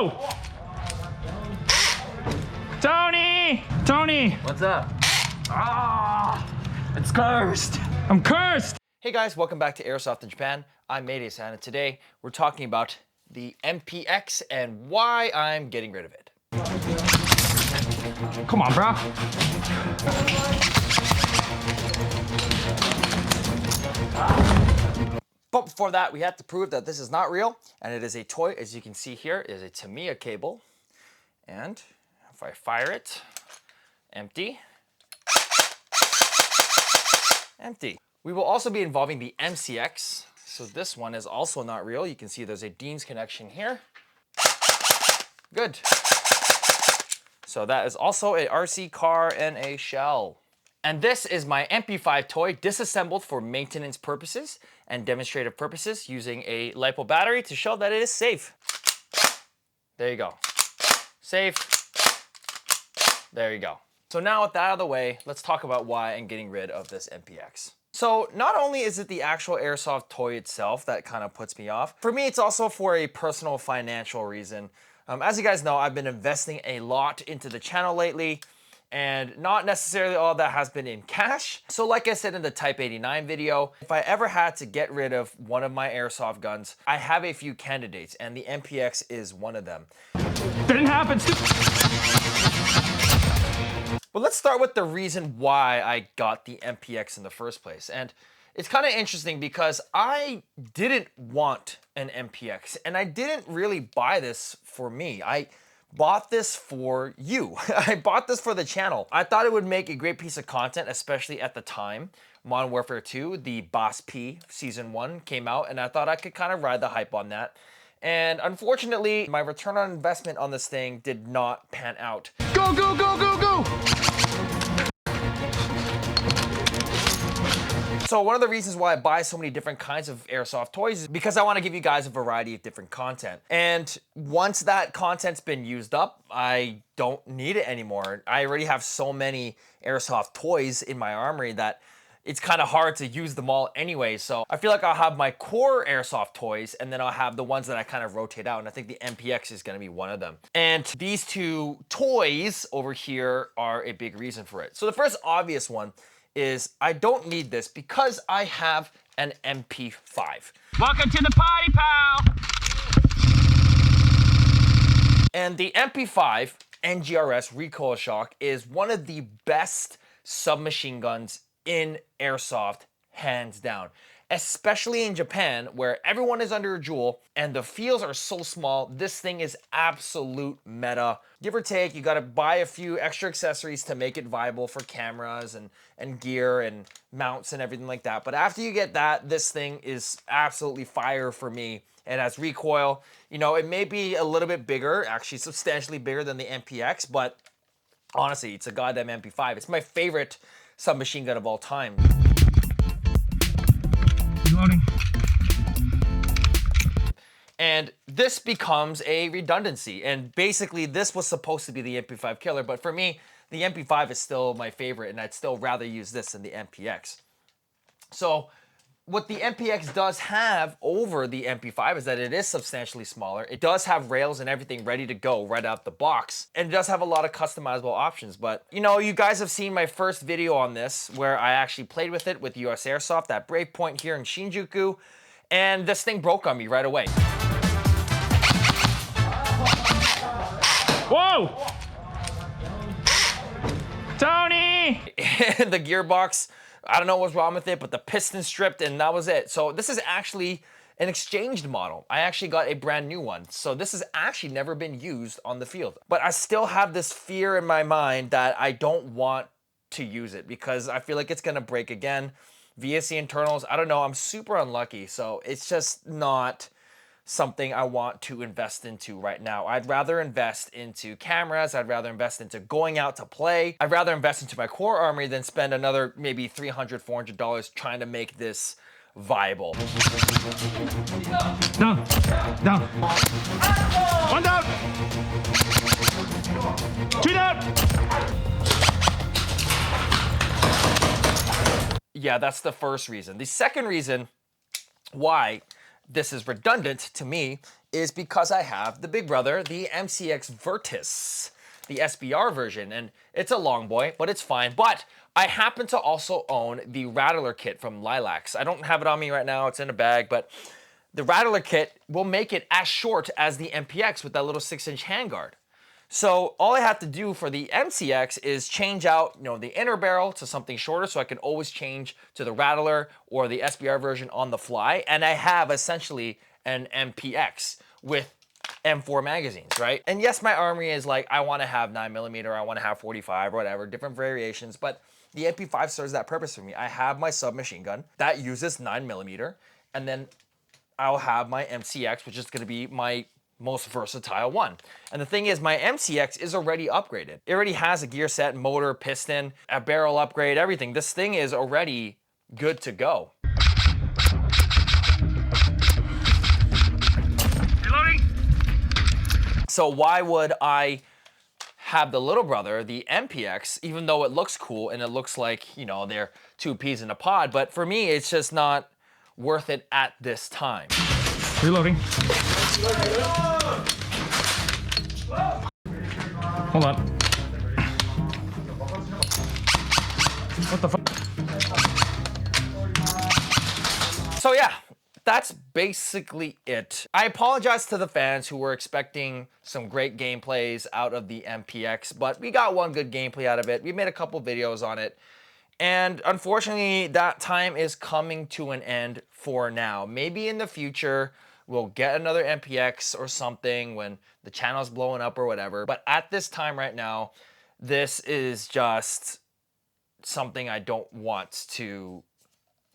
Whoa! Tony! Tony! What's up? Ah, it's cursed. I'm cursed! Hey guys, welcome back to Airsoft in Japan. I'm Maydaysan, and today we're talking about the MPX and why I'm getting rid of it. Come on, bro. But before that, we have to prove that this is not real, and it is a toy. As you can see here, it is a Tamiya cable. And if I fire it, empty. Empty. We will also be involving the MCX. So this one is also not real. You can see there's a Dean's connection here. Good. So that is also a RC car and a shell. And this is my MP5 toy disassembled for maintenance purposes and demonstrative purposes using a LiPo battery to show that it is safe. There you go. Safe. There you go. So now with that out of the way, let's talk about why I'm getting rid of this MPX. So not only is it the actual airsoft toy itself that kind of puts me off, for me it's also for a personal financial reason. As you guys know, I've been investing a lot into the channel lately, and not necessarily all that has been in cash. So like I said in the Type 89 video, if I ever had to get rid of one of my airsoft guns, I have a few candidates, and the MPX is one of them. Didn't happen. But let's start with the reason why I got the MPX in the first place. And it's kind of interesting because I didn't want an MPX, and I didn't really buy this for me. I bought this for you. I bought this for the channel. I thought it would make a great piece of content, especially at the time. Modern Warfare 2, the Boss P Season 1 came out, and I thought I could kind of ride the hype on that. And unfortunately, my return on investment on this thing did not pan out. Go, go, go, go, go! So one of the reasons why I buy so many different kinds of airsoft toys is because I want to give you guys a variety of different content. And once that content's been used up, I don't need it anymore. I already have so many airsoft toys in my armory that it's kind of hard to use them all anyway. So I feel like I'll have my core airsoft toys, and then I'll have the ones that I kind of rotate out. And I think the MPX is going to be one of them. And these two toys over here are a big reason for it. So the first obvious one is I don't need this because I have an MP5. Welcome to the party, pal! And the MP5 NGRS Recoil Shock is one of the best submachine guns in airsoft, hands down. Especially in Japan, where everyone is under a Joule and the fields are so small, this thing is absolute meta. Give or take, you gotta buy a few extra accessories to make it viable for cameras and gear and mounts and everything like that. But after you get that, this thing is absolutely fire for me. It has recoil. You know, it may be a little bit bigger, actually substantially bigger than the MPX, but honestly, it's a goddamn MP5. It's my favorite submachine gun of all time. Reloading. And this becomes a redundancy. And basically this was supposed to be the MP5 killer, but for me, the MP5 is still my favorite, and I'd still rather use this than the MPX. So what the MPX does have over the MP5 is that it is substantially smaller. It does have rails and everything ready to go right out the box. And it does have a lot of customizable options. But, you know, you guys have seen my first video on this where I actually played with it with US Airsoft at Brave Point here in Shinjuku. And this thing broke on me right away. Whoa! Tony! The gearbox, I don't know what's wrong with it, but the piston stripped and that was it. So this is actually an exchanged model. I actually got a brand new one. So this has actually never been used on the field. But I still have this fear in my mind that I don't want to use it because I feel like it's gonna break again. VSC internals, I don't know, I'm super unlucky. So it's just not something I want to invest into right now. I'd rather invest into cameras. I'd rather invest into going out to play. I'd rather invest into my core armory than spend another maybe $300, $400 trying to make this viable. Down. Down. One down. Two down. Yeah, that's the first reason. The second reason why this is redundant to me is because I have the big brother, the MCX Virtus, the SBR version, and it's a long boy, but it's fine. But I happen to also own the Rattler kit from Lilacs. I don't have it on me right now, it's in a bag, but the Rattler kit will make it as short as the MPX with that little 6-inch handguard. So all I have to do for the MCX is change out, the inner barrel to something shorter, so I can always change to the Rattler or the SBR version on the fly, and I have essentially an MPX with M4 magazines, right? And yes, my armory is like, I want to have 9mm, I want to have 45 or whatever, different variations, but the MP5 serves that purpose for me. I have my submachine gun that uses 9mm, and then I'll have my MCX, which is going to be my most versatile one. And the thing is, my MCX is already upgraded. It already has a gear set, motor, piston, a barrel upgrade, everything. This thing is already good to go. Reloading. So why would I have the little brother, the MPX, even though it looks cool and it looks like, they're two peas in a pod, but for me, it's just not worth it at this time. Reloading. Hold on. What the fuck? So yeah, that's basically it. I apologize to the fans who were expecting some great gameplays out of the MPX, but we got one good gameplay out of it. We made a couple videos on it. And unfortunately, that time is coming to an end for now. Maybe in the future, we'll get another MPX or something when the channel's blowing up or whatever. But at this time right now, this is just something I don't want to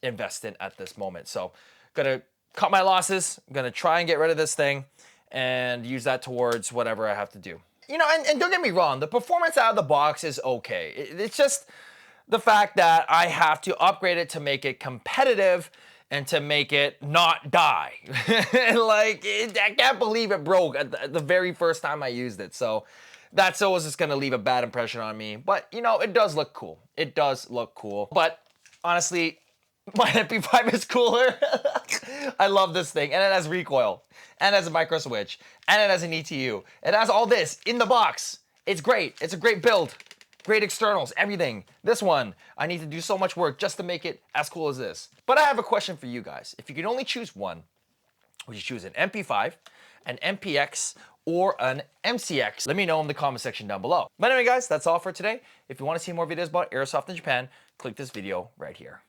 invest in at this moment. So gonna cut my losses, gonna try and get rid of this thing and use that towards whatever I have to do. And don't get me wrong, the performance out of the box is okay. It's just the fact that I have to upgrade it to make it competitive and to make it not die. I can't believe it broke at the very first time I used it. So that's always just gonna leave a bad impression on me. But it does look cool. It does look cool. But honestly, my MP5 is cooler. I love this thing. And it has recoil. And it has a micro switch. And it has an ETU. It has all this in the box. It's great. It's a great build. Great externals, everything. This one, I need to do so much work just to make it as cool as this. But I have a question for you guys. If you could only choose one, would you choose an MP5, an MPX, or an MCX? Let me know in the comment section down below. But anyway, guys, that's all for today. If you want to see more videos about Airsoft in Japan, click this video right here.